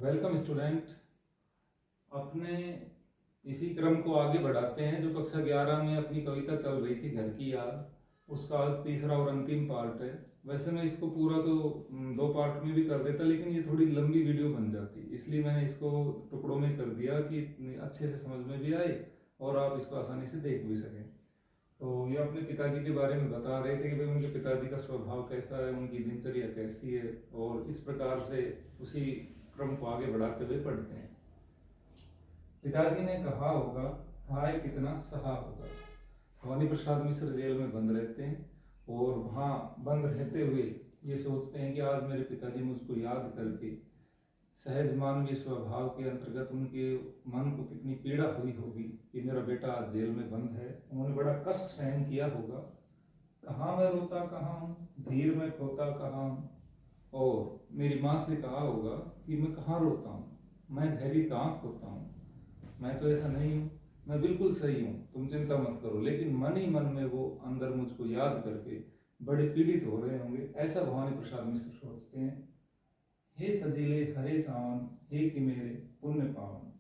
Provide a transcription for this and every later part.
Welcome student. अपने इसी क्रम को आगे बढ़ाते हैं जो कक्षा 11 में अपनी कविता चल रही थी घर की याद, उसका आज तीसरा और अंतिम पार्ट है। वैसे मैं इसको पूरा तो 2 पार्ट में भी कर देता, लेकिन ये थोड़ी लंबी वीडियो बन जाती, इसलिए मैंने इसको टुकड़ों में कर दिया कि अच्छे से समझ में भी आए और आप इसको आसानी से देख भी सकें। तो ये अपने पिताजी के बारे में बता रहे थे कि भाई उनके पिताजी का स्वभाव कैसा है, उनकी दिनचर्या कैसी है, और इस प्रकार से उसी क्रम को आगे बढ़ाते हुए पढ़ते हैं। पिताजी ने कहा होगा, हाय कितना सहा होगा। भवानी प्रसाद मिश्र जेल में बंद रहते हैं और वहाँ बंद रहते हुए ये सोचते हैं कि आज मेरे पिताजी मुझको याद करके, सहज मानवीय स्वभाव के अंतर्गत उनके मन को कितनी पीड़ा हुई होगी कि मेरा बेटा आज जेल में बंद है। उन्होंने बड़ा कष्ट सहन किया होगा। कहाँ मैं रोता कहाँ हूँ, धीर में खोता कहाँ हूँ। और मेरी माँ से कहा होगा कि मैं कहाँ रोता हूँ, मैं धैर्य कहाँ खोता हूँ, मैं तो ऐसा नहीं हूँ, मैं बिल्कुल सही हूँ, तुम चिंता मत करो। लेकिन मन ही मन में वो अंदर मुझको याद करके बड़े पीड़ित हो रहे होंगे, ऐसा भवानी प्रसाद मिश्र सोचते हैं। हे सजीले हरे सावन, हे कि मेरे पुण्य पावन,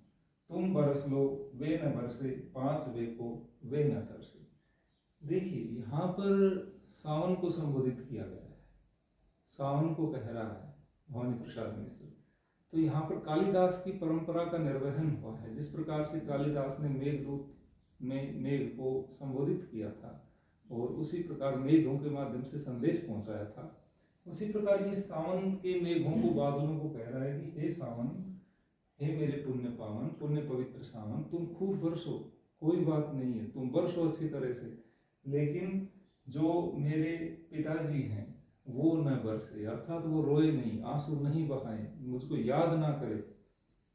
तुम बरस लो वे न बरसे, पांच वे को वे न तरसे। देखिए यहाँ पर सावन को संबोधित किया गया है, सावन को कह रहा है भवानी प्रसाद मिश्र। तो यहाँ पर कालिदास की परंपरा का निर्वहन हुआ है। जिस प्रकार से कालिदास ने मेघदूत में मेघ को संबोधित किया था और उसी प्रकार मेघों के माध्यम से संदेश पहुंचाया था, उसी प्रकार ये सावन के मेघों को, बादलों को कह रहा है कि हे सावन, हे मेरे पुण्य पावन, पुण्य पवित्र सावन, तुम खूब बरसो, कोई बात नहीं है, तुम बरसो अच्छी तरह से, लेकिन जो मेरे पिताजी हैं वो न बरसे, अर्थात वो रोए नहीं, आंसू नहीं बहाए, मुझको याद ना करे।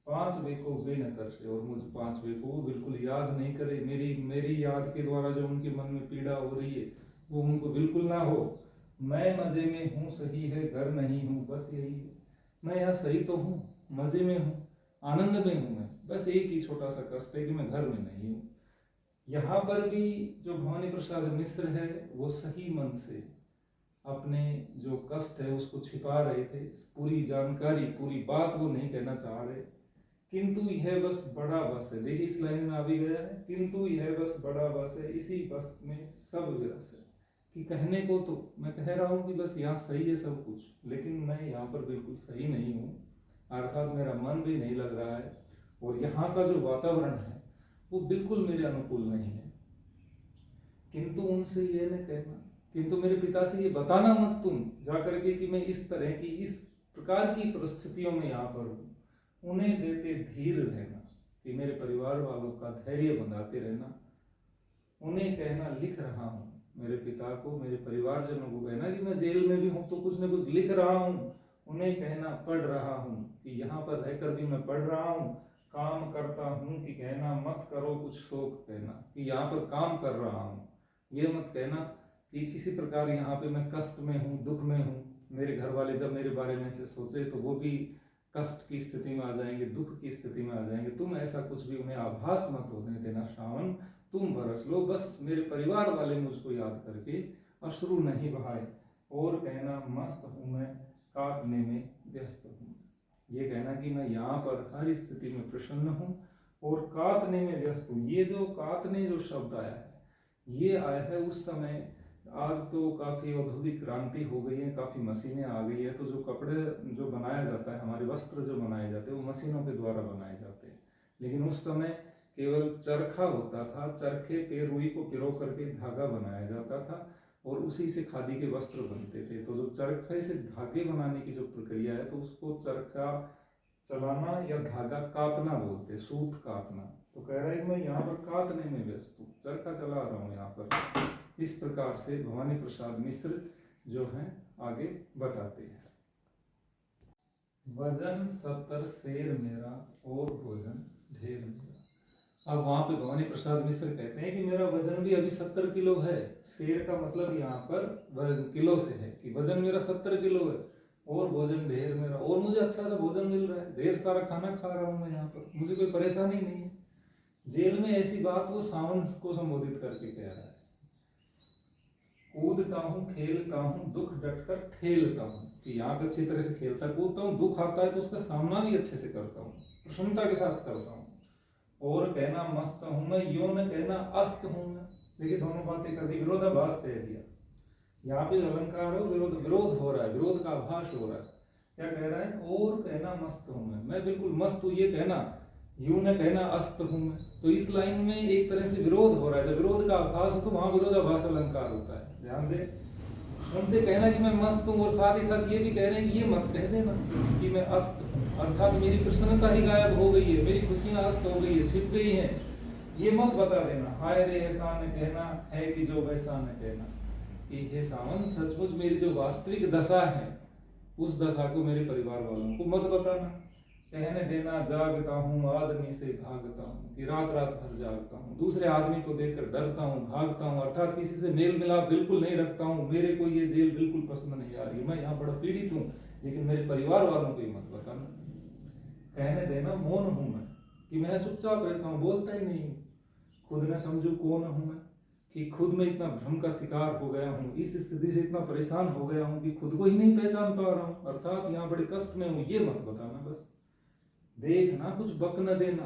पांच वे को वे न तरसे, और मुझ पांच वे को वो बिल्कुल याद नहीं करे। मेरी याद के द्वारा जो उनके मन में पीड़ा हो रही है वो उनको बिल्कुल ना हो। मैं मजे में हूँ, सही है, घर नहीं हूँ, बस यही है। मैं यहाँ सही तो हूँ, मजे में हूँ, आनंद में हूँ, मैं बस एक ही छोटा सा कष्ट है कि मैं घर में नहीं हूँ। यहाँ पर भी जो भवानी प्रसाद मिश्र है वो सही मन से अपने जो कष्ट है उसको छिपा रहे थे। पूरी जानकारी, पूरी बात वो नहीं कहना चाह रहे। किंतु यह बस बड़ा बस है, देखिए इस लाइन में आ भी गया है, किंतु यह बस बड़ा बस है, इसी बस में सब विरस है। कि कहने को तो मैं कह रहा हूँ कि बस यहाँ सही है सब कुछ, लेकिन मैं यहाँ पर बिल्कुल सही नहीं हूँ, अर्थात मेरा मन भी नहीं लग रहा है और यहाँ का जो वातावरण है वो बिल्कुल मेरे अनुकूल नहीं है। किंतु उनसे ये न कहना, किंतु मेरे पिता से ये बताना मत तुम जाकर के कि मैं इस तरह की, इस प्रकार की परिस्थितियों में यहाँ पर हूँ। उन्हें देते धीर रहना, कि मेरे परिवार वालों का धैर्य बंधाते रहना। उन्हें कहना लिख रहा हूँ, मेरे पिता को, मेरे परिवारजनों को कहना कि मैं जेल में भी हूँ तो कुछ न कुछ लिख रहा हूँ। उन्हें कहना पढ़ रहा हूँ, कि यहाँ पर रहकर भी मैं पढ़ रहा हूँ। काम करता हूँ, कि कहना मत करो कुछ शोक कहना, कि यहाँ पर काम कर रहा हूँ। ये मत कहना कि किसी प्रकार यहाँ पे मैं कष्ट में हूँ, दुख में हूँ। मेरे घर वाले जब मेरे बारे में से सोचे तो वो भी कष्ट की स्थिति में आ जाएंगे, दुख की स्थिति में आ जाएंगे। तुम ऐसा कुछ भी उन्हें आभास मत होने देना सावन, तुम बरस लो, बस मेरे परिवार वाले मुझको याद करके अश्रु नहीं बहाए। और कहना मस्त हूँ मैं, काटने में व्यस्त हूँ। ये कहना कि मैं यहाँ पर हर स्थिति में प्रसन्न हूँ और काटने में व्यस्त हूँ। ये जो काटने जो शब्द आया है, ये आया है उस समय। आज तो काफ़ी औद्योगिक क्रांति हो गई है, काफ़ी मशीनें आ गई है, तो जो कपड़े जो बनाया जाता है, हमारे वस्त्र जो बनाए जाते हैं वो मशीनों के द्वारा बनाए जाते हैं। लेकिन उस समय केवल चरखा होता था, चरखे पे रुई को पिरो करके धागा बनाया जाता था और उसी से खादी के वस्त्र बनते थे। तो जो चरखे से धागे बनाने की जो प्रक्रिया है, तो उसको चरखा चलाना या धागा काटना बोलते, सूत काटना। तो कह रहा है कि मैं यहाँ पर काटने में व्यस्त हूँ, चरखा चला रहा हूँ यहाँ पर। इस प्रकार से भवानी प्रसाद मिश्र जो हैं आगे बताते हैं। वजन 70 शेर मेरा और भोजन ढेर मेरा। अब वहां पे भवानी प्रसाद मिश्र कहते हैं कि मेरा वजन भी अभी 70 किलो है। शेर का मतलब यहाँ पर किलो से है, कि वजन मेरा 70 किलो है और भोजन ढेर मेरा, और मुझे अच्छा सा भोजन मिल रहा है, ढेर सारा खाना खा रहा हूँ मैं यहाँ पर, मुझे कोई परेशानी नहीं है। जेल में ऐसी बात वो सावन को संबोधित करके कह रहा है। कूदता हूँ खेलता हूँ, दुख डटकर ठेलता हूँ। कि यहाँ पे अच्छी तरह से खेलता कूदता हूँ, दुख आता है तो उसका सामना भी अच्छे से करता हूँ, प्रसन्नता के साथ करता हूँ। और कहना मस्त हूँ मैं, यो न कहना अस्त हूँ मैं। देखिए दोनों बातें कर दी, विरोधाभास कह दिया। यहाँ पे जो अलंकार है विरोध हो रहा है, विरोध का आभास हो रहा है। क्या कह रहा है? और कहना मस्त हूँ मैं बिल्कुल मस्त हूँ ये कहना, यूं न कहना अस्त हूँ मैं। तो इस लाइन में एक तरह से विरोध हो रहा है। जब विरोध का आभास हो तो वहां विरोधाभास अलंकार होता है। ध्यान दे, उनसे कहना कि मैं मस्त हूँ और साथ ही साथ ये भी कह रहे हैं कि ये मत कह देना कि मैं अस्त हूँ, अर्थात मेरी प्रसन्नता ही गायब हो गई है, मेरी खुशियां अस्त हो गई है, छिप गई हैं, ये मत बता देना। हाय रे ऐसा न कहना है कि जो वैसा न कहना, कि हे सावन सचमुच मेरी जो वास्तविक दशा है उस दशा को मेरे परिवार वालों को मत बताना। कहने देना जागता हूँ आदमी से भागता हूँ, कि रात रात भर जागता हूँ, दूसरे आदमी को देखकर डरता हूँ, भागता हूँ, अर्थात किसी से मेल मिलाप बिल्कुल नहीं रखता हूँ, मेरे को ये जेल बिल्कुल पसंद नहीं आ रही, मैं यहाँ बड़ा पीड़ित हूँ, लेकिन मेरे परिवार वालों को ये मत बताना। कहने देना मौन हूँ मैं, कि मैं चुपचाप रहता हूँ, बोलता ही नहीं हूँ। खुद न समझू कौन हूँ मैं, कि खुद में इतना भ्रम का शिकार हो गया हूँ, इस स्थिति से इतना परेशान हो गया हूँ कि खुद को ही नहीं पहचान पा रहा हूँ, अर्थात यहाँ बड़े कष्ट में हूँ, ये मत बताना। बस देखना, कुछ बक न देना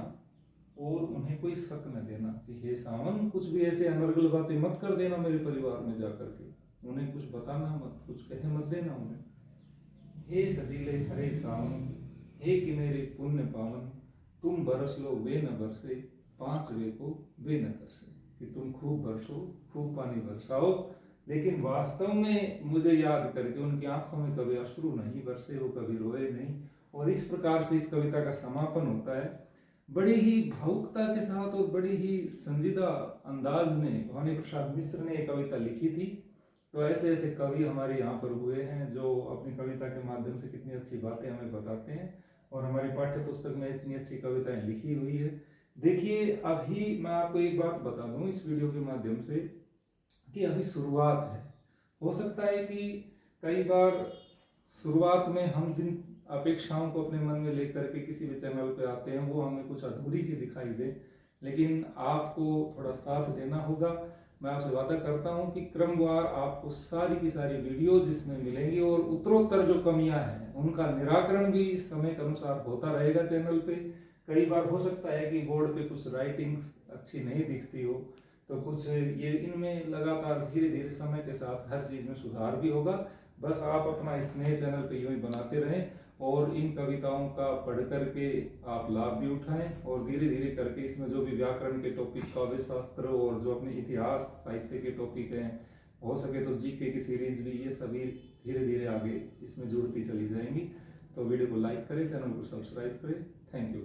और उन्हें कोई शक न देना कि हे सावन कुछ भी ऐसे अनर्गल बातें मत कर देना मेरे परिवार में जाकर के, उन्हें कुछ बताना मत, कुछ कहे मत देना उन्हें। हे सजीले हरे सावन, हे कि मेरे पुण्य पावन, तुम बरस लो वे न बरसे, पांच वे को वे न तरसे, कि तुम खूब बरसो, खूब पानी बरसाओ, लेकिन वास्तव में मुझे याद करके उनकी आंखों में कभी अश्रु नहीं बरसे, वो कभी रोए नहीं। और इस प्रकार से इस कविता का समापन होता है। बड़ी ही भावुकता के साथ और बड़ी ही संजीदा अंदाज में भवानी प्रसाद मिश्र ने ये कविता लिखी थी। तो ऐसे ऐसे कवि हमारे यहाँ पर हुए हैं जो अपनी कविता के माध्यम से कितनी अच्छी बातें हमें बताते हैं, और हमारी पाठ्य पुस्तक में इतनी अच्छी कविताएं लिखी हुई है। देखिए अभी मैं आपको एक बात बता दूं इस वीडियो के माध्यम से, कि अभी शुरुआत है। हो सकता है कि कई बार शुरुआत में हम जिन अपेक्षाओं को अपने मन में लेकर के किसी भी चैनल पे आते हैं वो हमें कुछ अधूरी सी दिखाई दे, लेकिन आपको थोड़ा साथ देना होगा। मैं आपसे वादा करता हूं कि क्रमवार आपको सारी की सारी वीडियोज इसमें मिलेंगी, और उत्तरोत्तर जो कमियां हैं उनका निराकरण भी समय के अनुसार होता रहेगा चैनल पे। कई बार हो सकता है कि बोर्ड पे कुछ राइटिंग्स अच्छी नहीं दिखती हो, तो कुछ ये इनमें लगातार धीरे धीरे समय के साथ हर चीज़ में सुधार भी होगा। बस आप अपना स्नेह चैनल पे यूँ ही बनाते रहें और इन कविताओं का पढ़ करके आप लाभ भी उठाएं, और धीरे धीरे करके इसमें जो भी व्याकरण के टॉपिक, काव्य शास्त्र और जो अपने इतिहास साहित्य के टॉपिक हैं, हो सके तो जीके की सीरीज भी, ये सभी धीरे धीरे आगे इसमें जुड़ती चली जाएंगी। तो वीडियो को लाइक करें, चैनल को सब्सक्राइब करें। Thank you.